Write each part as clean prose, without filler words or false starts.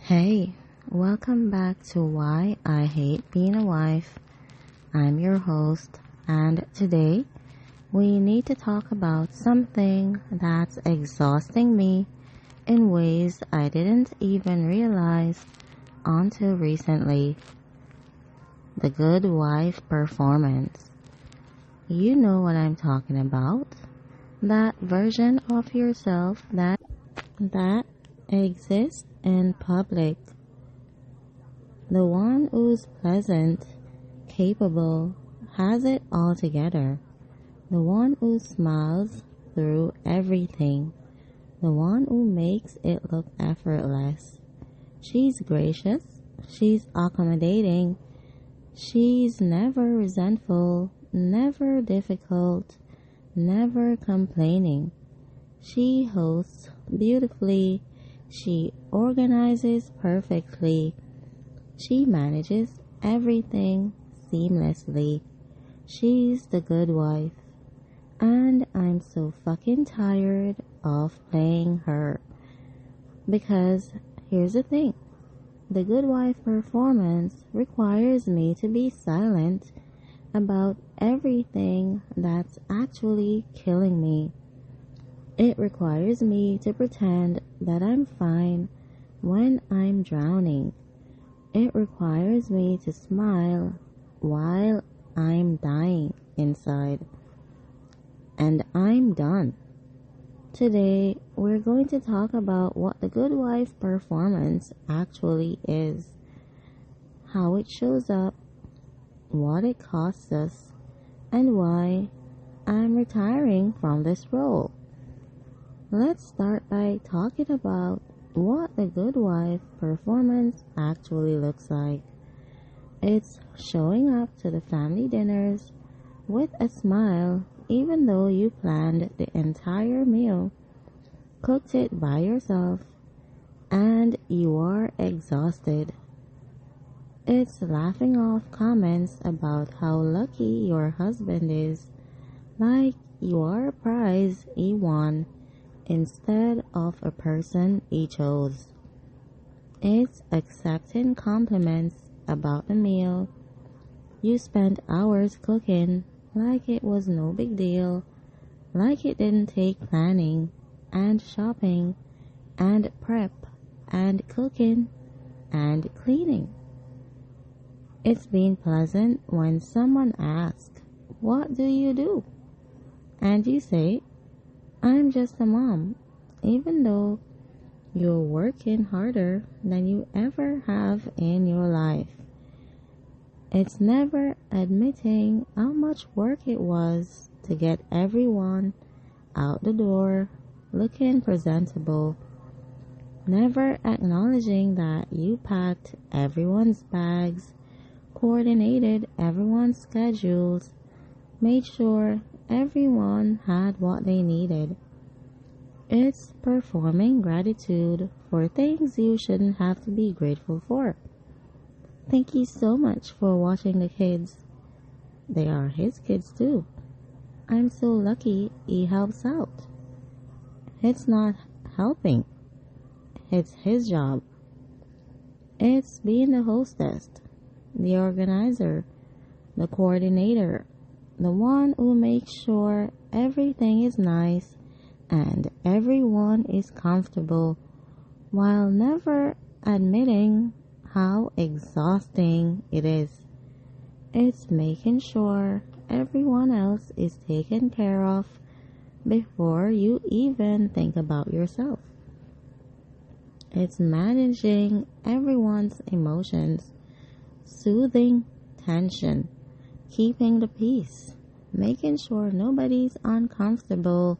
Hey, welcome back to Why I Hate Being a Wife. I'm your host, and today we need to talk about something that's exhausting me in ways I didn't even realize until recently. The good wife performance. You know what I'm talking about. That version of yourself that exists in public. The one who's pleasant, capable, has it all together. The one who smiles through everything. The one who makes it look effortless. She's gracious. She's accommodating. She's never resentful, never difficult, never complaining. She hosts beautifully. She organizes perfectly. She manages everything seamlessly. She's the good wife. And I'm so fucking tired of playing her. Because here's the thing. The good wife performance requires me to be silent about everything that's actually killing me. It requires me to pretend that I'm fine when I'm drowning. It requires me to smile while I'm dying inside. And I'm done. Today, we're going to talk about what the good wife performance actually is, how it shows up, what it costs us, and why I'm retiring from this role. Let's start by talking about what the good wife performance actually looks like. It's showing up to the family dinners with a smile even though you planned the entire meal, cooked it by yourself, and you are exhausted. It's laughing off comments about how lucky your husband is, like you are a prize he won instead of a person he chose. It's accepting compliments about the meal you spent hours cooking like it was no big deal, like it didn't take planning and shopping and prep and cooking and cleaning. It's been pleasant when someone asks, "What do you do?" And you say, "I'm just a mom," even though you're working harder than you ever have in your life. It's never admitting how much work it was to get everyone out the door looking presentable. Never acknowledging that you packed everyone's bags, coordinated everyone's schedules, made sure everyone had what they needed. It's performing gratitude for things you shouldn't have to be grateful for. Thank you so much for watching the kids. They are his kids too. I'm so lucky he helps out. It's not helping. It's his job. It's being the hostess, the organizer, the coordinator, the one who makes sure everything is nice and everyone is comfortable while never admitting how exhausting it is. It's making sure everyone else is taken care of before you even think about yourself. It's managing everyone's emotions, soothing tension, keeping the peace, making sure nobody's uncomfortable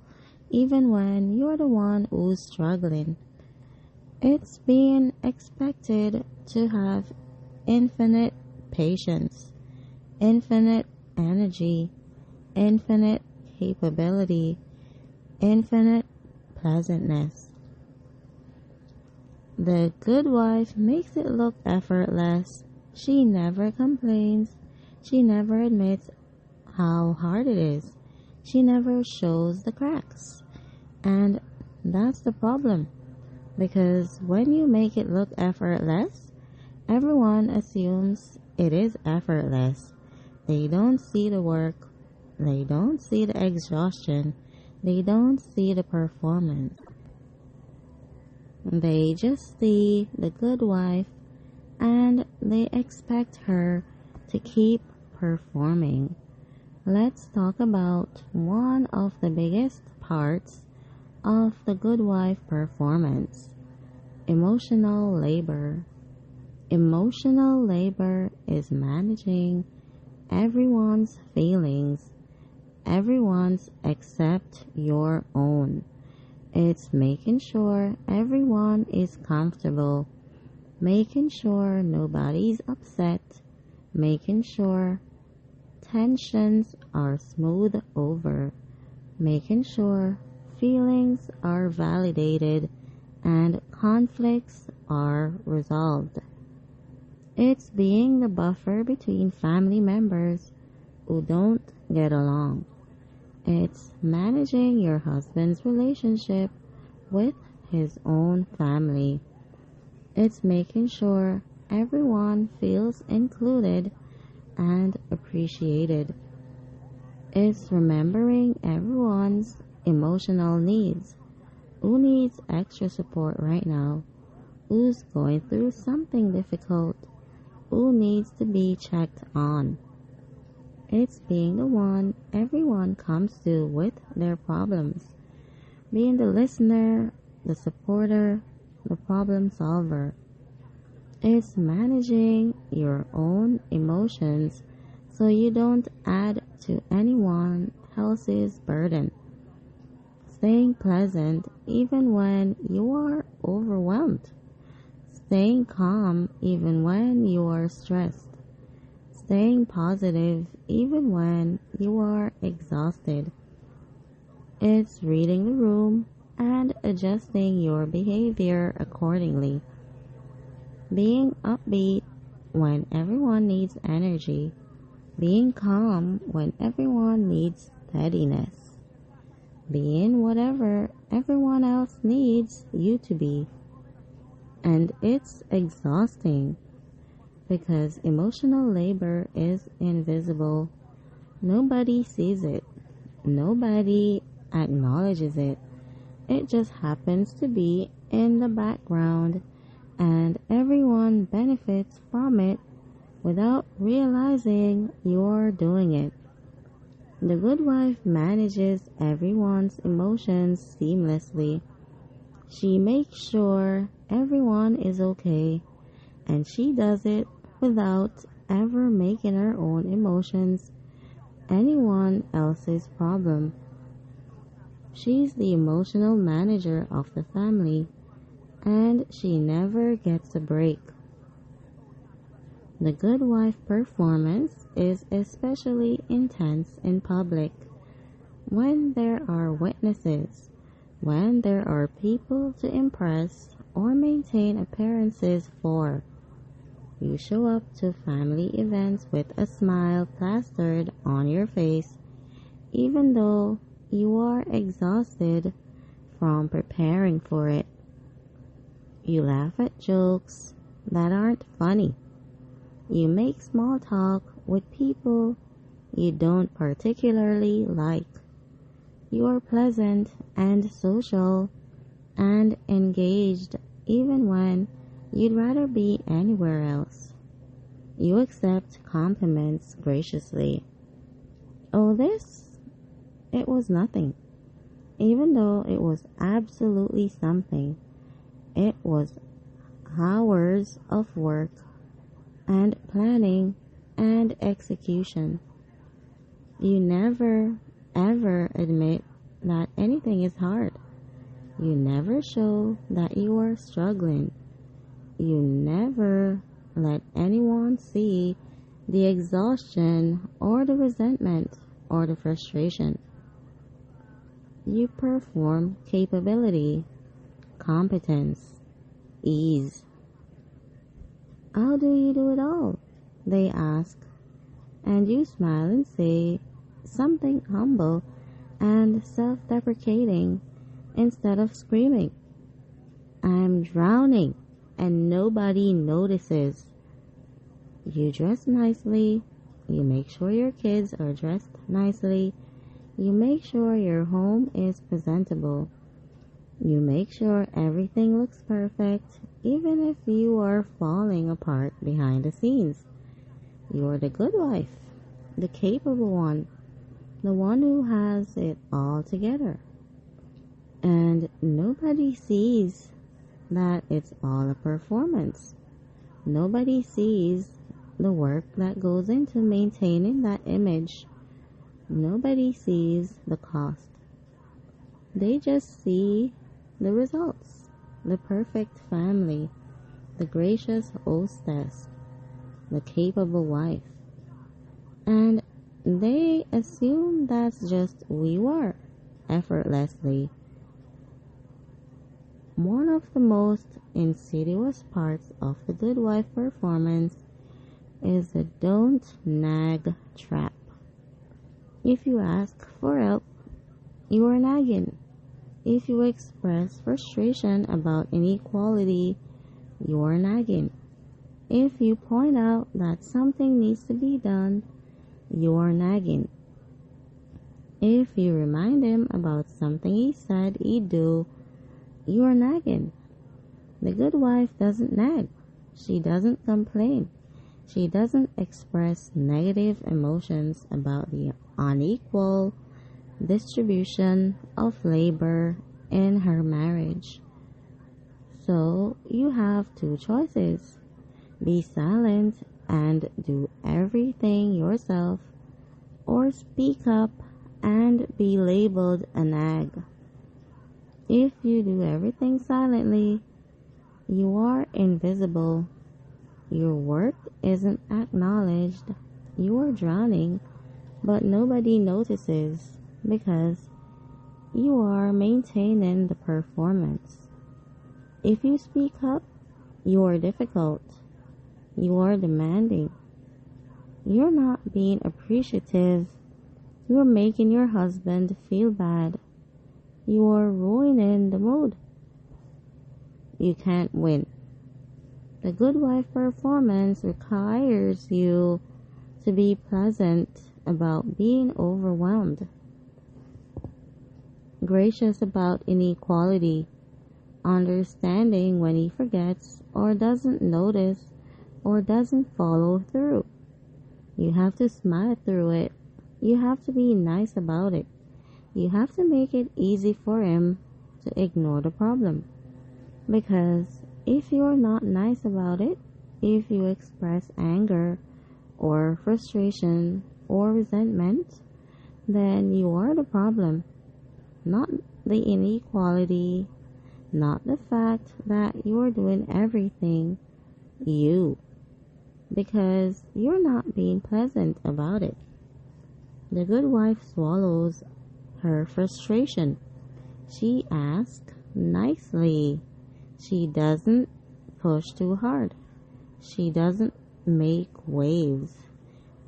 even when you're the one who's struggling. It's being expected to have infinite patience, infinite energy, infinite capability, infinite pleasantness. The good wife makes it look effortless. She never complains. She never admits how hard it is. She never shows the cracks. And that's the problem. Because when you make it look effortless, everyone assumes it is effortless. They don't see the work. They don't see the exhaustion. They don't see the performance. They just see the good wife and they expect her to keep performing. Let's talk about one of the biggest parts of the good wife performance: emotional labor. Emotional labor is managing everyone's feelings, everyone's except your own. It's making sure everyone is comfortable, making sure nobody's upset, making sure tensions are smoothed over, making sure feelings are validated and conflicts are resolved. It's being the buffer between family members who don't get along. It's managing your husband's relationship with his own family. It's making sure everyone feels included and appreciated. It's remembering everyone's emotional needs. Who needs extra support right now? Who's going through something difficult? Who needs to be checked on? It's being the one everyone comes to with their problems. Being the listener, the supporter, the problem solver. It's managing your own emotions so you don't add to anyone else's burden. Staying pleasant even when you are overwhelmed. Staying calm even when you are stressed. Staying positive even when you are exhausted. It's reading the room and adjusting your behavior accordingly. Being upbeat when everyone needs energy. Being calm when everyone needs steadiness. Being whatever everyone else needs you to be. And it's exhausting because emotional labor is invisible. Nobody sees it. Nobody acknowledges it. It just happens to be in the background and everyone benefits from it without realizing you're doing it. The good wife manages everyone's emotions seamlessly. She makes sure everyone is okay, and she does it without ever making her own emotions anyone else's problem. She's the emotional manager of the family, and she never gets a break. The good wife performance is especially intense in public, when there are witnesses, when there are people to impress or maintain appearances for. You show up to family events with a smile plastered on your face, even though you are exhausted from preparing for it. You laugh at jokes that aren't funny. You make small talk with people you don't particularly like. You are pleasant and social and engaged even when you'd rather be anywhere else. You accept compliments graciously. Oh, it was nothing. Even though it was absolutely something. It was hours of work and planning and execution. You never, ever admit that anything is hard. You never show that you are struggling. You never let anyone see the exhaustion or the resentment or the frustration. You perform capability, competence, ease. How do you do it all? They ask, and you smile and say something humble and self-deprecating instead of screaming, I'm drowning and nobody notices. You dress nicely, you make sure your kids are dressed nicely, you make sure your home is presentable, you make sure everything looks perfect, even if you are falling apart behind the scenes. You're the good wife, the capable one, the one who has it all together. And nobody sees that it's all a performance. Nobody sees the work that goes into maintaining that image. Nobody sees the cost. They just see the results, the perfect family, the gracious hostess, the capable wife. And they assume that's just who you are, effortlessly. One of the most insidious parts of the good wife performance is the don't nag trap. If you ask for help, you are nagging. If you express frustration about inequality, you are nagging. If you point out that something needs to be done, you are nagging. If you remind him about something he said he'd do, you are nagging. The good wife doesn't nag. She doesn't complain. She doesn't express negative emotions about the unequal distribution of labor in her marriage. So you have two choices. Be silent and do everything yourself, or speak up and be labeled a nag. If you do everything silently, you are invisible. Your work isn't acknowledged. You are drowning, but nobody notices because you are maintaining the performance. If you speak up, you are difficult. You are demanding. You're not being appreciative. You're making your husband feel bad. You are ruining the mood. You can't win. The good wife performance requires you to be pleasant about being overwhelmed, gracious about inequality, understanding when he forgets or doesn't notice or doesn't follow through. You have to smile through it. You have to be nice about it. You have to make it easy for him to ignore the problem. Because if you're not nice about it, if you express anger or frustration or resentment, then you are the problem, not the inequality, not the fact that you're doing everything you, because you're not being pleasant about it. The good wife swallows her frustration. She asks nicely. She doesn't push too hard. She doesn't make waves.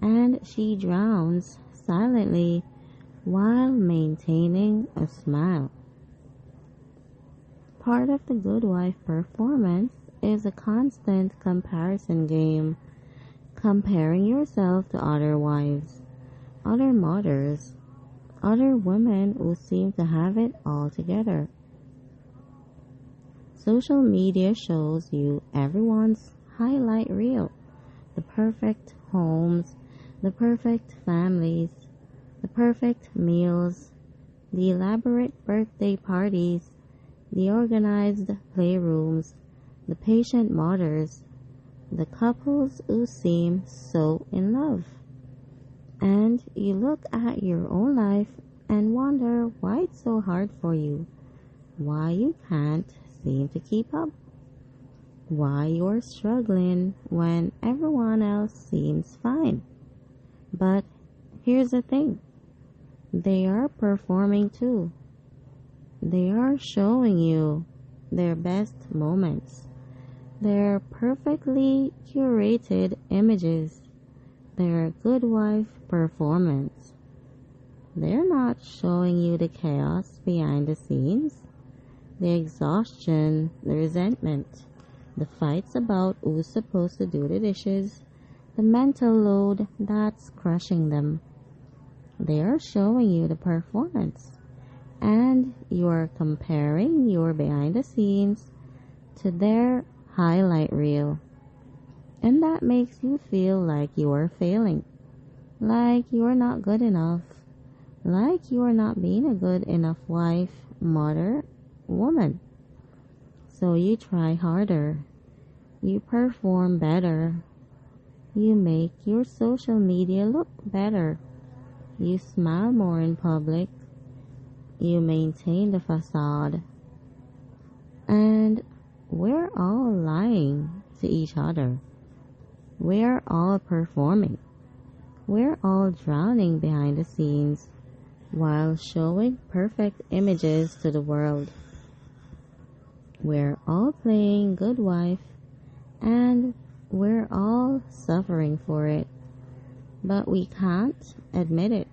And she drowns silently while maintaining a smile. Part of the good wife performance is a constant comparison game, comparing yourself to other wives, other mothers, other women who seem to have it all together. Social media shows you everyone's highlight reel, the perfect homes, the perfect families, the perfect meals, the elaborate birthday parties, the organized playrooms, the patient mothers, the couples who seem so in love. And you look at your own life and wonder why it's so hard for you, why you can't seem to keep up. why you're struggling when everyone else seems fine. But here's the thing, they are performing too. They are showing you their best moments, their perfectly curated images, their good wife performance. They're not showing you the chaos behind the scenes, the exhaustion, the resentment, the fights about who's supposed to do the dishes, the mental load that's crushing them. They are showing you the performance, and you're comparing your behind the scenes to their highlight reel. And that makes you feel like you're failing, like you're not good enough, like you're not being a good enough wife, mother, woman. So you try harder, you perform better, you make your social media look better, you smile more in public, you maintain the facade, and we're all lying to each other. We're all performing. We're all drowning behind the scenes while showing perfect images to the world. We're all playing good wife, and we're all suffering for it. But we can't admit it,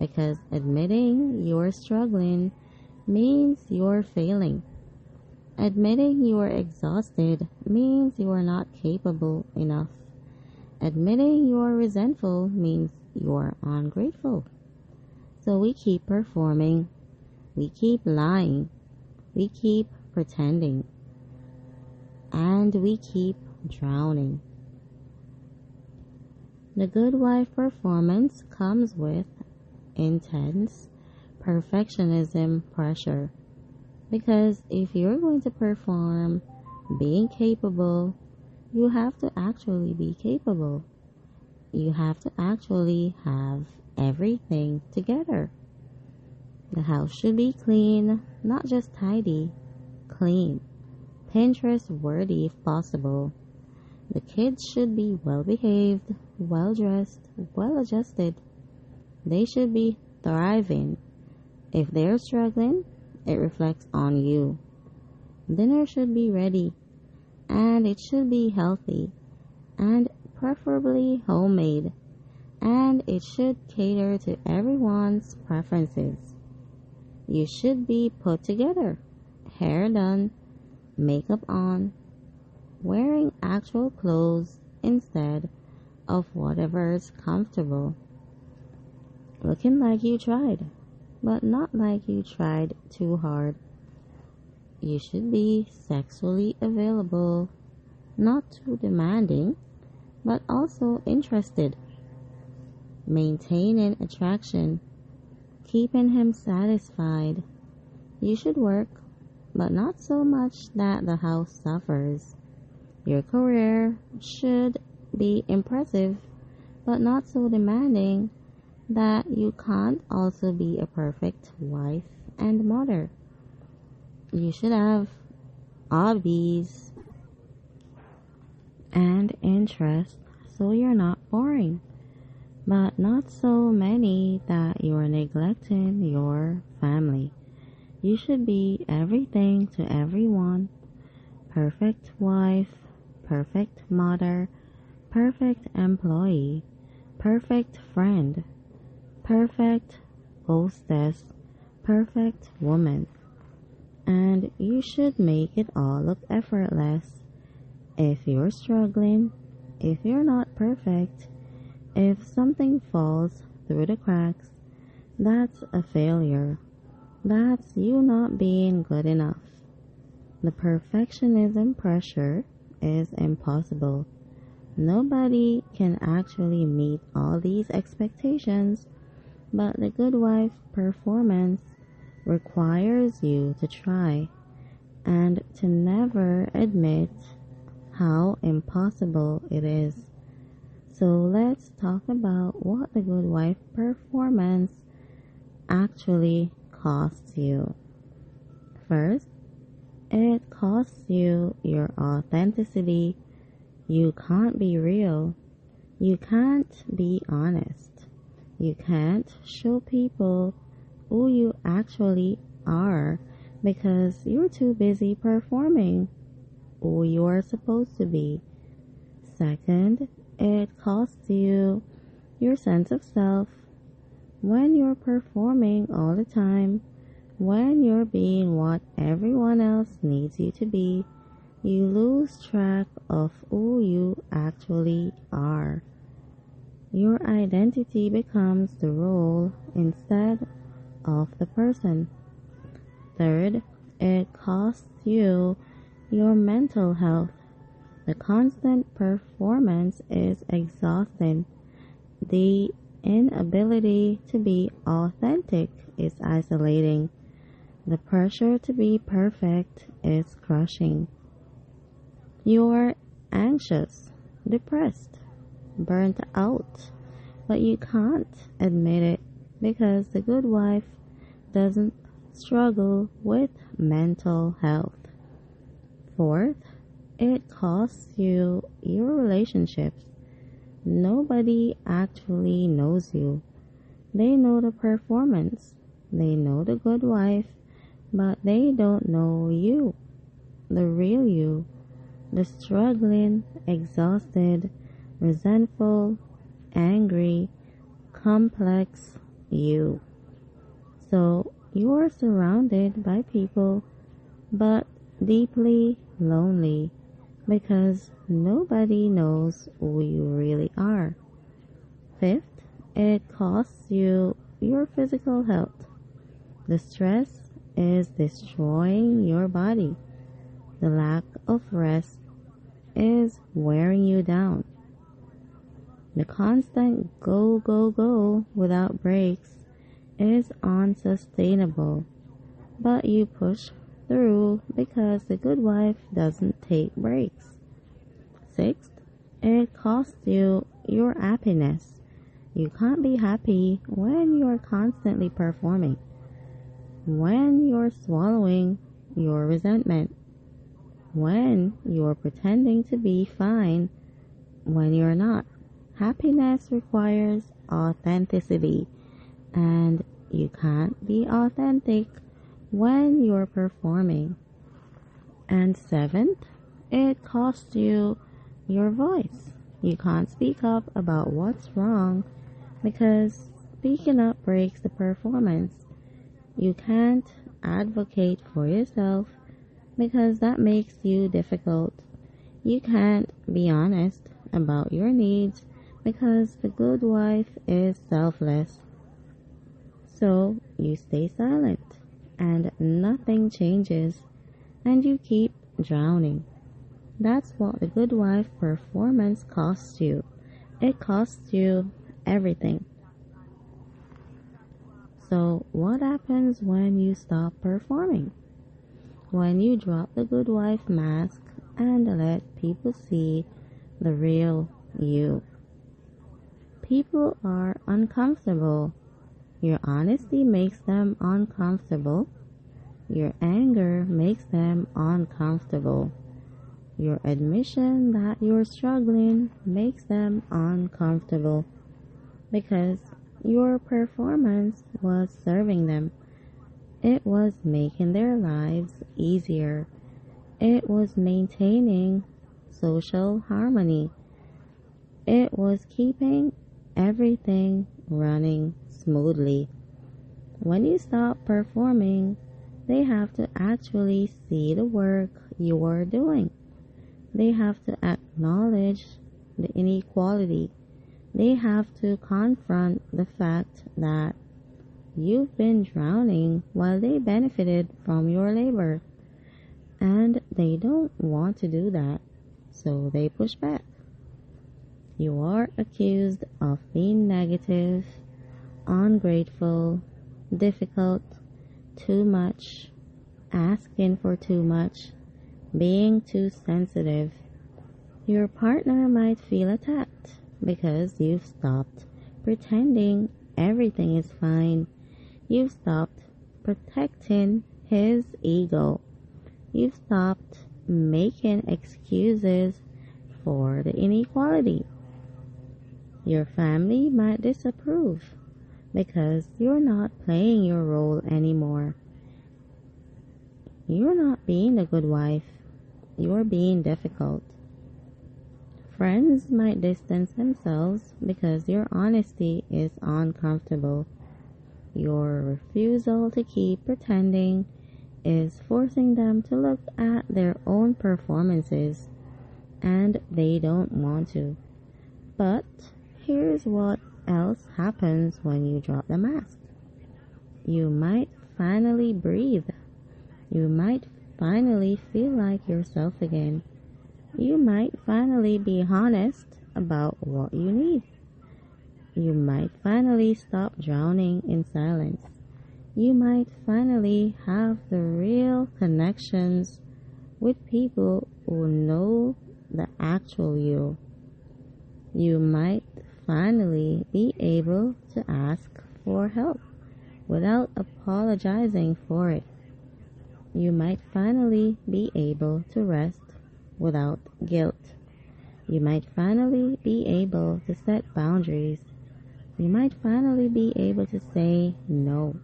because admitting you're struggling means you're failing. Admitting you're exhausted means you're not capable enough. Admitting you're resentful means you're ungrateful. So we keep performing, we keep lying, we keep pretending, and we keep drowning. The good wife performance comes with intense perfectionism pressure. Because if you're going to perform being capable, you have to actually be capable. You have to actually have everything together. The house should be clean, not just tidy, clean, Pinterest worthy if possible. The kids should be well behaved, well dressed, well adjusted. They should be thriving. If they're struggling, it reflects on you. Dinner should be ready, and it should be healthy, and preferably homemade, and it should cater to everyone's preferences. You should be put together, hair done, makeup on, wearing actual clothes instead of whatever's comfortable. Looking like you tried, but not like you tried too hard. You should be sexually available, not too demanding, but also interested. Maintaining attraction, keeping him satisfied. You should work, but not so much that the house suffers. Your career should be impressive, but not so demanding that you can't also be a perfect wife and mother. You should have hobbies and interests so you're not boring, but not so many that you're neglecting your family. You should be everything to everyone. Perfect wife, perfect mother, perfect employee, perfect friend, perfect hostess, perfect woman. And you should make it all look effortless. If you're struggling, if you're not perfect, if something falls through the cracks, that's a failure. That's you not being good enough. The perfectionism pressure is impossible. Nobody can actually meet all these expectations, but the good wife performance requires you to try and to never admit how impossible it is. So let's talk about what the good wife performance actually costs you. First, It costs you your authenticity. You can't be real. You can't be honest. You can't show people who you actually are because you're too busy performing who you are supposed to be. Second, it costs you your sense of self. When you're performing all the time, when you're being what everyone else needs you to be, you lose track of who you actually are. Your identity becomes the role instead of the person. Third, it costs you your mental health. The constant performance is exhausting. The inability to be authentic is isolating. The pressure to be perfect is crushing. You're anxious, depressed, burnt out, but you can't admit it because the good wife doesn't struggle with mental health. Fourth, it costs you your relationships. Nobody actually knows you. They know the performance. They know the good wife, but they don't know you, the real you, the struggling, exhausted, resentful, angry, complex you. So you're surrounded by people, but deeply lonely because nobody knows who you really are. Fifth, it costs you your physical health. The stress is destroying your body. The lack of rest is wearing you down. The constant go, go, go without breaks is unsustainable, but you push through because the good wife doesn't take breaks. Sixth, it costs you your happiness. You can't be happy when you're constantly performing, when you're swallowing your resentment, when you're pretending to be fine when you're not. Happiness requires authenticity, and you can't be authentic when you're performing. And seventh, it costs you your voice. You can't speak up about what's wrong because speaking up breaks the performance. You can't advocate for yourself because that makes you difficult. You can't be honest about your needs because the good wife is selfless. So you stay silent and nothing changes and you keep drowning. That's what the good wife performance costs you. It costs you everything. So what happens when you stop performing? When you drop the good wife mask and let people see the real you. People are uncomfortable. Your honesty makes them uncomfortable. Your anger makes them uncomfortable. Your admission that you're struggling makes them uncomfortable because your performance was serving them. It was making their lives easier. It was maintaining social harmony. It was keeping everything running smoothly. When you stop performing, they have to actually see the work you are doing. They have to acknowledge the inequality. They have to confront the fact that you've been drowning while they benefited from your labor. And they don't want to do that, so they push back. You are accused of being negative, ungrateful, difficult, too much, asking for too much, being too sensitive. Your partner might feel attacked because you've stopped pretending everything is fine. You've stopped protecting his ego. You've stopped making excuses for the inequality. Your family might disapprove because you're not playing your role anymore. You're not being a good wife. You're being difficult. Friends might distance themselves because your honesty is uncomfortable. Your refusal to keep pretending is forcing them to look at their own performances, and they don't want to. But here's what else happens when you drop the mask. You might finally breathe. You might finally feel like yourself again. You might finally be honest about what you need. You might finally stop drowning in silence. You might finally have the real connections with people who know the actual you. You might finally be able to ask for help without apologizing for it. You might finally be able to rest without guilt. You might finally be able to set boundaries. You might finally be able to say no.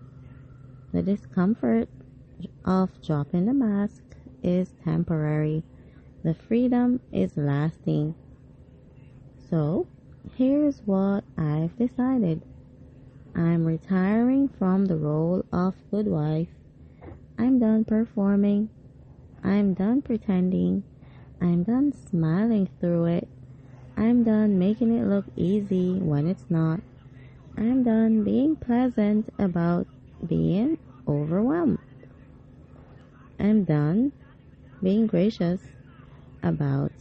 The discomfort of dropping the mask is temporary. The freedom is lasting. So, here's what I've decided. I'm retiring from the role of good wife. I'm done performing. I'm done pretending. I'm done smiling through it. I'm done making it look easy when it's not. I'm done being pleasant about being overwhelmed. I'm done being gracious about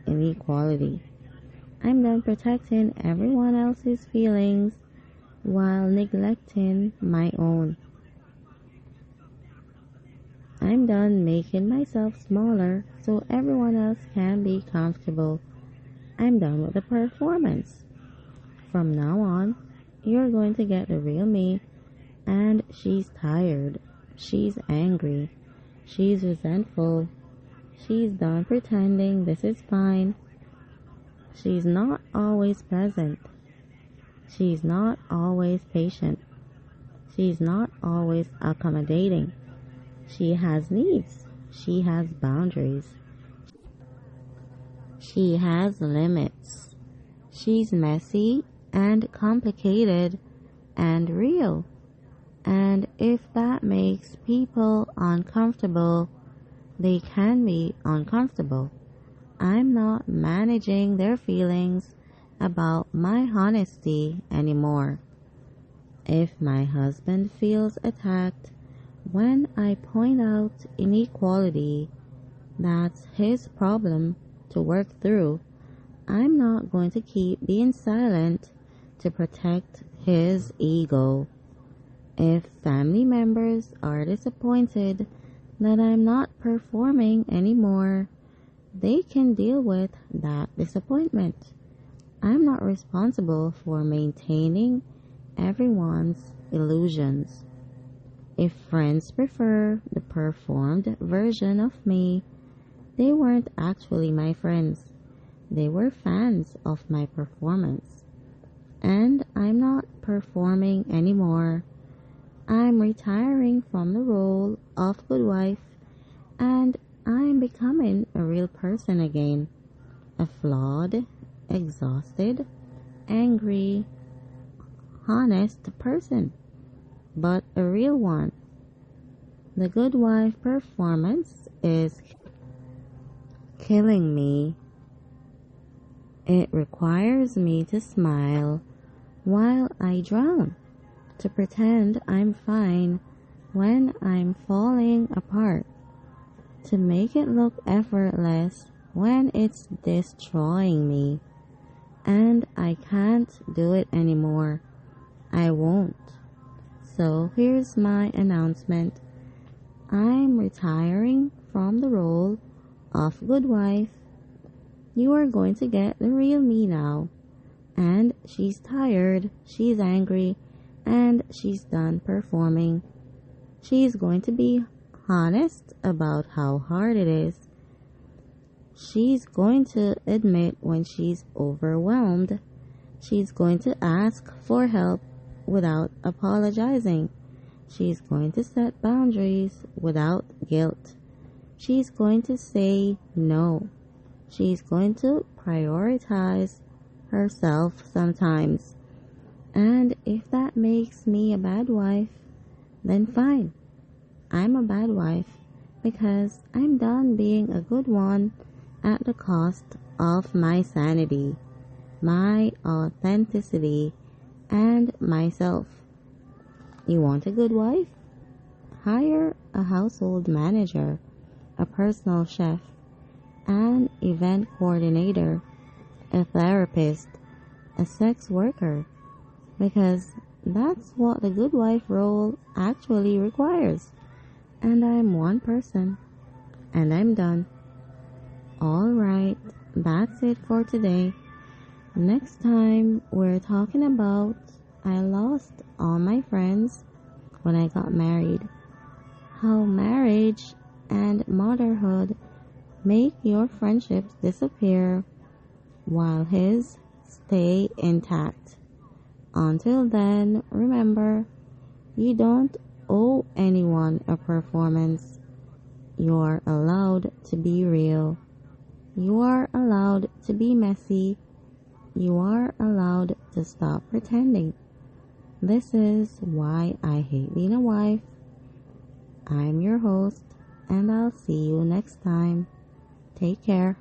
inequality. I'm done protecting everyone else's feelings while neglecting my own. I'm done making myself smaller so everyone else can be comfortable. I'm done with the performance. From now on, you're going to get the real me, and she's tired. She's angry. She's resentful. She's done pretending this is fine. She's not always present. She's not always patient. She's not always accommodating. She has needs. She has boundaries. She has limits. She's messy and complicated and real. And if that makes people uncomfortable, they can be uncomfortable. I'm not managing their feelings about my honesty anymore. If my husband feels attacked when I point out inequality, that's his problem to work through. I'm not going to keep being silent to protect his ego. If family members are disappointed that I'm not performing anymore, they can deal with that disappointment. I'm not responsible for maintaining everyone's illusions. If friends prefer the performed version of me, they weren't actually my friends. They were fans of my performance. And I'm not performing anymore. I'm retiring from the role of good wife, and I'm becoming a real person again. A flawed, exhausted, angry, honest person, but a real one. The good wife performance is killing me. It requires me to smile while I drown, to pretend I'm fine when I'm falling apart, to make it look effortless when it's destroying me. And I can't do it anymore. I won't. So here's my announcement. I'm retiring from the role of good wife. You are going to get the real me now. And she's tired, she's angry, and she's done performing. She's going to be honest about how hard it is. She's going to admit when she's overwhelmed. She's going to ask for help without apologizing. She's going to set boundaries without guilt. She's going to say no. She's going to prioritize herself sometimes. And if that makes me a bad wife, then fine. I'm a bad wife because I'm done being a good one at the cost of my sanity, my authenticity, and myself. You want a good wife? Hire a household manager, a personal chef, an event coordinator, a therapist, a sex worker, because that's what the good wife role actually requires. And I'm one person, and I'm done. Alright, that's it for today. Next time, we're talking about I lost all my friends when I got married. How marriage and motherhood make your friendships disappear while his stay intact. Until then, remember, you don't owe anyone a performance. You're allowed to be real. You are allowed to be messy. You are allowed to stop pretending. This is why I hate being a wife. I'm your host, and I'll see you next time. Take care.